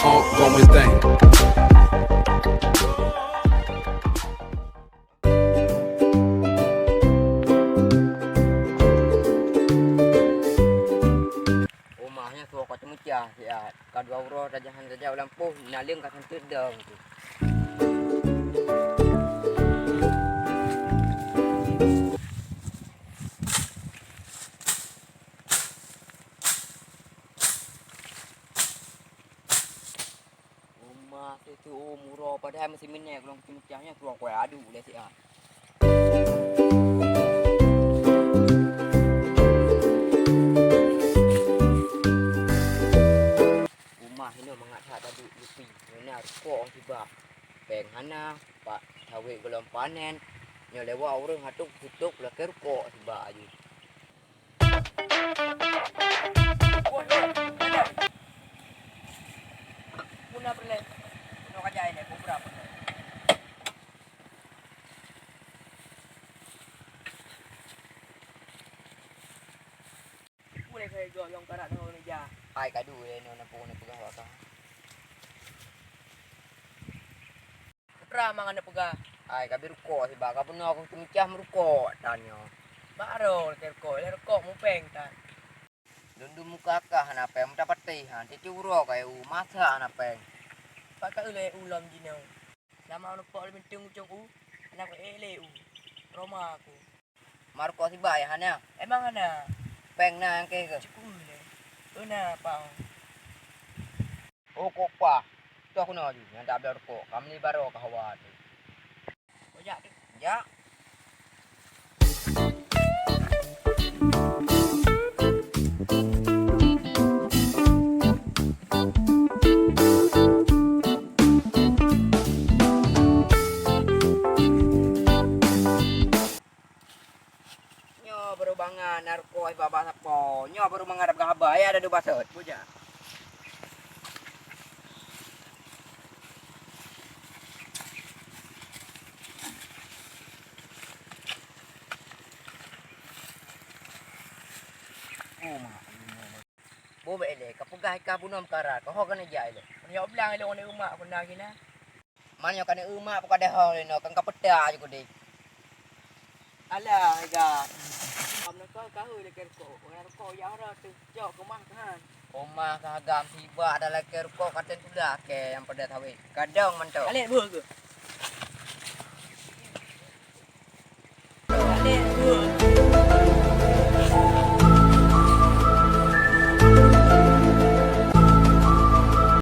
ongoing thing. Rumahnya tua kau cemecah ya. Kadua urus rajahan raja lampu naling kat sentuh dong tu. Rumah tu murah padahal mesin minyak kalau cemecahnya tua kau adu le si ah. Rumah ini mengat tadi lupi. Ini kok tiba. Peng hana pak tawe belum panen. Nyo lewa orang hatuk tutup lah kerkok tiba aju. Muna perle. No kaja ini kubra perle. Boleh saya golong karat no ni ja. Ai kadu no na pun pegah waka. Putra mangan pegah. Ai kabir ko si ba ka puno aku cemicah meruko tanyo. Baro kerko, lerko mupeng tan. Dundu muka kah na peng dapat teh han ti curo kai u masa na peng. Pakai ule ulam jino. Nama anu pok le tung cung u. Anak ele u. Roma aku. Marko si ba ya hanya. Emang ana peng na ke ke. Cukule. Una pa. Oh kok pa. Tu aku nak ju. Yang tak ada rokok. Kami ni baru ke hawa tu. Oh ya. Ya. Baru bangan narko ai baba sapo. Nyo baru mengadap ke haba ya ada 2 basut. Buja. Bo be le kapugah ka bunom karat. Ko ho kan ja ile. Nyo blang ile one umak ko na gina. Man nyo kan umak ko kada ho le no kan kapeda ju ko de. Alah ga. Nó có cá hơi là kêu cổ giáo ra từ chỗ của mang kan. Oma kagam tiba adalah kerko katen sudah ke yang pada tahu. Kadang mantap. Kalian buah ke? Kalian buah.